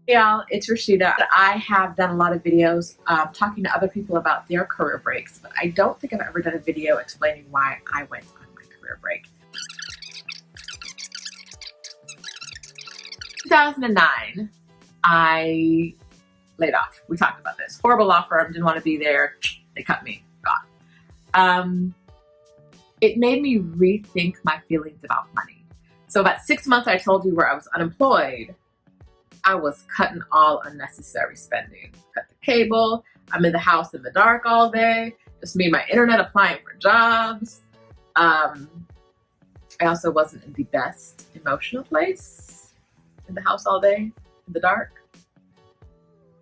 Hey y'all, it's Roshida. I have done a lot of videos talking to other people about their career breaks, but I don't think I've ever done a video explaining why I went on my career break. 2009, I laid off. We talked about this. Horrible law firm, didn't want to be there. They cut me, gone. It made me rethink my feelings about money. So about 6 months, I told you, where I was unemployed, I was cutting all unnecessary spending. Cut the cable. I'm in the house in the dark all day. Just me and my internet applying for jobs. I also wasn't in the best emotional place. In the house all day, in the dark.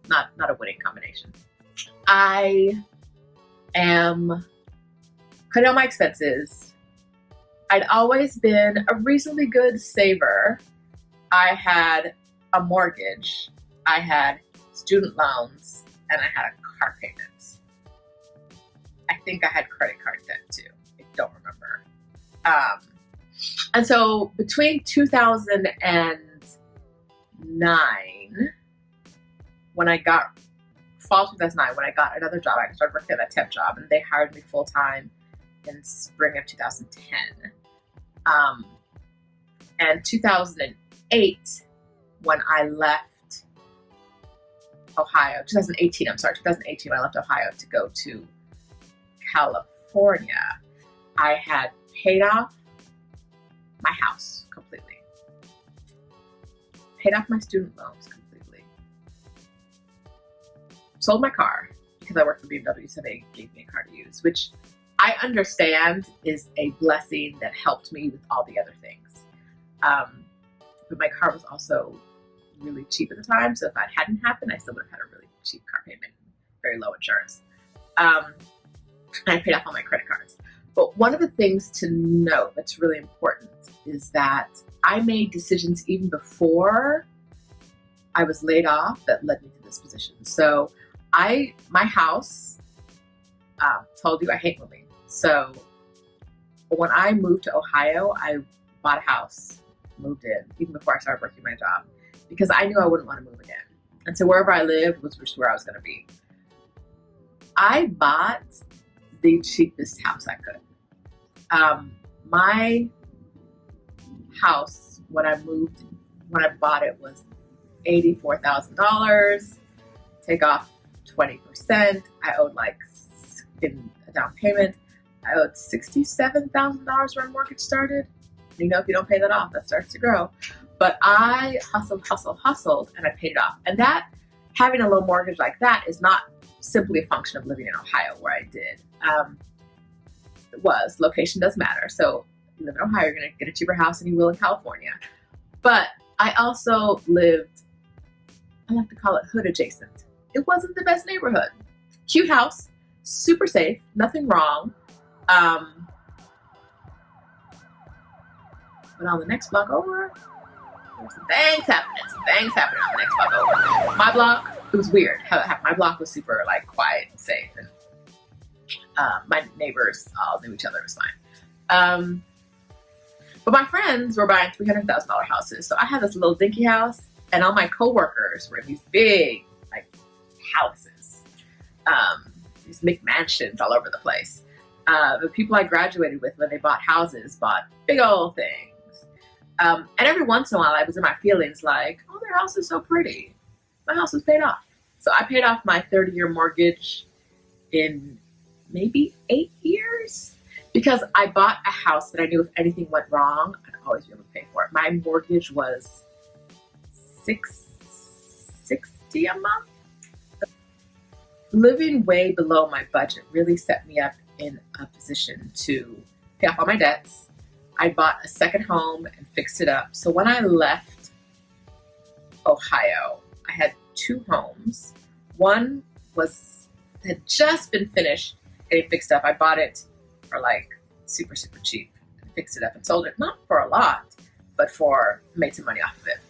Not a winning combination. I am cutting all my expenses. I'd always been a reasonably good saver. I had a mortgage, I had student loans, and I had a car payment. I think I had credit card debt too. I don't remember. And so between 2009, fall 2009, when I got another job, I started working at a temp job, and they hired me full time in spring of 2010. And 2008, when I left Ohio, 2018 when I left Ohio to go to California, I had paid off my house completely, paid off my student loans completely, sold my car because I worked for BMW, so they gave me a car to use, which I understand is a blessing that helped me with all the other things. But my car was also really cheap at the time, so if that hadn't happened, I still would have had a really cheap car payment, very low insurance. And I paid off all my credit cards. But one of the things to note that's really important is that I made decisions even before I was laid off that led me to this position. So my house, told you I hate moving. So when I moved to Ohio, I bought a house, moved in, even before I started working my job, because I knew I wouldn't want to move again. And so wherever I lived was just where I was going to be. I bought the cheapest house I could. My house, when I bought it, was $84,000. Take off 20%. I owed in a down payment, I owed $67,000 when mortgage started. You know, if you don't pay that off, that starts to grow. But I hustled, and I paid it off. And that, having a low mortgage like that, is not simply a function of living in Ohio, where I did. Location does matter. So if you live in Ohio, you're going to get a cheaper house than you will in California. But I also lived, I like to call it hood adjacent. It wasn't the best neighborhood. Cute house, super safe, nothing wrong. But on the next block over, there's some things happening on the next block over. My block, it was weird how it happened. My block was super quiet and safe, and my neighbors all knew each other. It was fine. But my friends were buying $300,000 houses. So I had this little dinky house, and all my coworkers were in these big houses, these McMansions all over the place. The people I graduated with, when they bought houses, bought big old things. And every once in a while, I was in my feelings oh, their house is so pretty. My house was paid off. So I paid off my 30-year mortgage in maybe 8 years, because I bought a house that I knew if anything went wrong, I'd always be able to pay for it. My mortgage was $660 a month. Living way below my budget really set me up in a position to pay off all my debts. I bought a second home and fixed it up. So when I left Ohio, I had 2 homes. One had just been finished getting fixed up. I bought it for super, super cheap and fixed it up and sold it, not for a lot, but made some money off of it.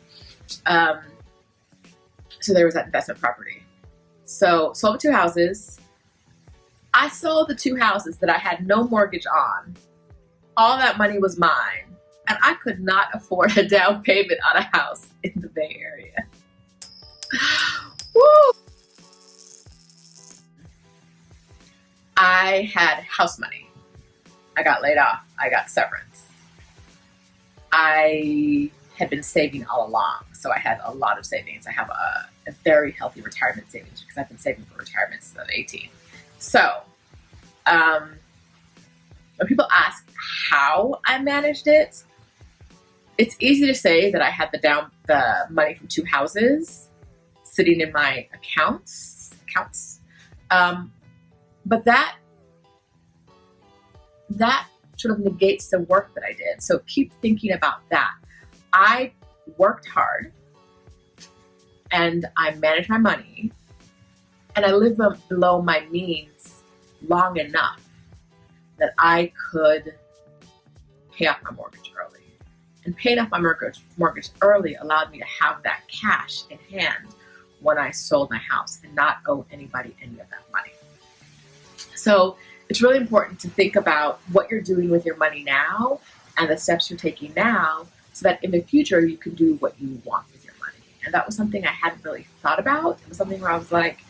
So there was that investment property. So sold the 2 houses. I sold the 2 houses that I had no mortgage on. All that money was mine, and I could not afford a down payment on a house in the Bay Area. I had house money. I got laid off. I got severance. I had been saving all along, so I had a lot of savings. I have a very healthy retirement savings because I've been saving for retirement since I was 18. So, when people ask how I managed it, it's easy to say that I had the money from 2 houses sitting in my accounts. But that sort of negates the work that I did. So keep thinking about that. I worked hard and I managed my money and I lived below my means long enough that I could pay off my mortgage early. And paying off my mortgage early allowed me to have that cash in hand when I sold my house and not owe anybody any of that money. So it's really important to think about what you're doing with your money now and the steps you're taking now so that in the future you can do what you want with your money. And that was something I hadn't really thought about. It was something where I was like,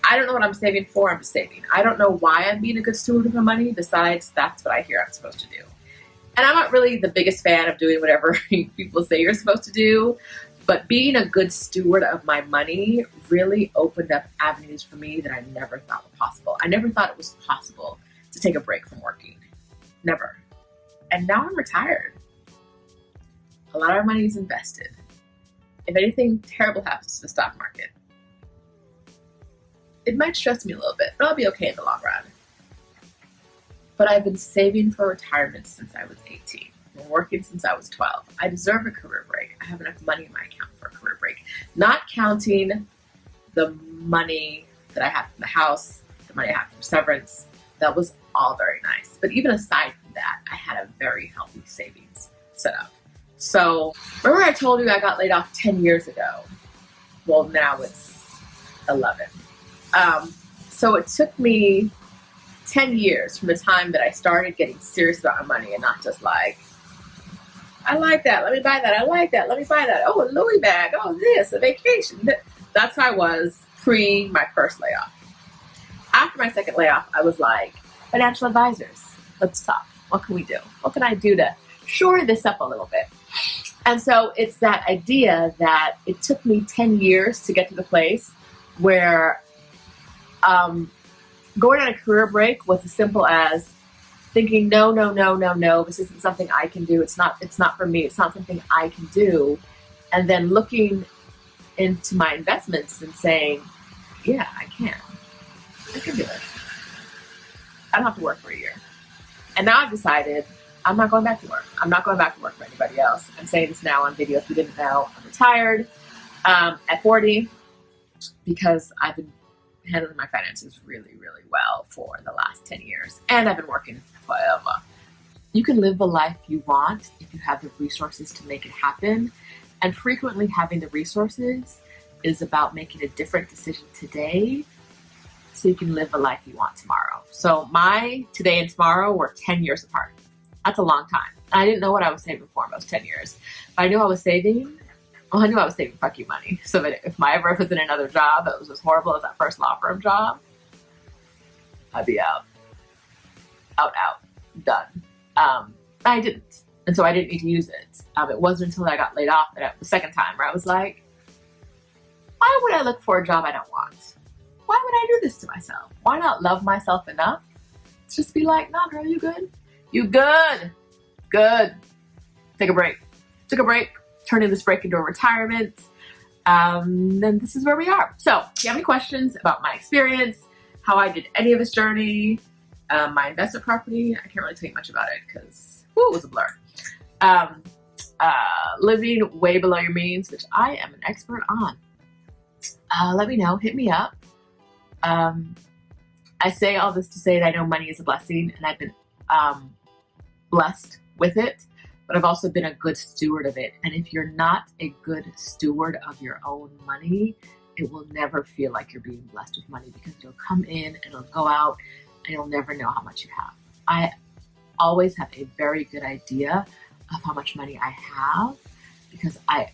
I don't know what I'm saving for, I'm just saving. I don't know why I'm being a good steward of my money, besides that's what I hear I'm supposed to do. And I'm not really the biggest fan of doing whatever people say you're supposed to do, but being a good steward of my money really opened up avenues for me that I never thought were possible. I never thought it was possible to take a break from working. Never. And now I'm retired. A lot of our money is invested. If anything terrible happens to the stock market, it might stress me a little bit, but I'll be okay in the long run. But I've been saving for retirement since I was 18. I've been working since I was 12. I deserve a career break. I have enough money in my account for a career break. Not counting the money that I had from the house, the money I had from severance. That was all very nice. But even aside from that, I had a very healthy savings set up. So remember I told you I got laid off 10 years ago? Well, now it's 11. So it took me 10 years from the time that I started getting serious about my money and not just like, I like that, let me buy that, I like that, let me buy that, oh, a Louis bag, oh, this, a vacation. That's how I was pre my first layoff. After my second layoff, I was like, financial advisors, let's talk. What can we do? What can I do to shore this up a little bit? And so it's that idea that it took me 10 years to get to the place where going on a career break was as simple as thinking, no, this isn't something I can do. It's not for me. It's not something I can do. And then looking into my investments and saying, yeah, I can do it. I don't have to work for a year. And now I've decided I'm not going back to work. I'm not going back to work for anybody else. I'm saying this now on video. If you didn't know, I'm retired at 40 because I've been handling my finances really, really well for the last 10 years. And I've been working forever. You can live the life you want if you have the resources to make it happen. And frequently having the resources is about making a different decision today so you can live the life you want tomorrow. So my today and tomorrow were 10 years apart. That's a long time. I didn't know what I was saving for in those 10 years. But I knew I was saving fuck you money. So that if I ever was in another job that was as horrible as that first law firm job, I'd be out, done. I didn't. And so I didn't need to use it. It wasn't until I got laid off the second time where I was like, why would I look for a job I don't want? Why would I do this to myself? Why not love myself enough to just be like, nah, girl, you good? You good? Good. Take a break. Took a break. Turning this break into a retirement. Then this is where we are. So if you have any questions about my experience, how I did any of this journey, my investment property, I can't really tell you much about it because it was a blur. Living way below your means, which I am an expert on. Let me know. Hit me up. I say all this to say that I know money is a blessing and I've been blessed with it. But I've also been a good steward of it. And if you're not a good steward of your own money, it will never feel like you're being blessed with money because it'll come in and it'll go out and you'll never know how much you have. I always have a very good idea of how much money I have because I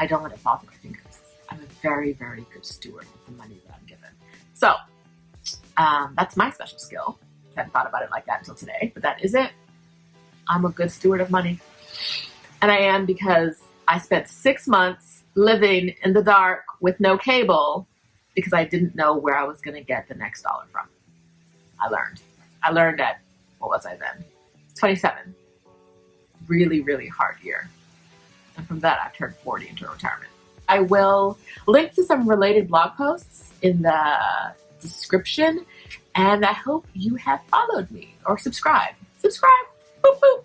don't let it fall through my fingers. I'm a very, very good steward of the money that I'm given. So that's my special skill. I hadn't thought about it like that until today, but that is it. I'm a good steward of money. And I am, because I spent 6 months living in the dark with no cable because I didn't know where I was going to get the next dollar from. I learned at, what was I then? 27. Really, really hard year. And from that, I've turned 40 into retirement. I will link to some related blog posts in the description. And I hope you have followed me or subscribed. Subscribe. Boop, boop.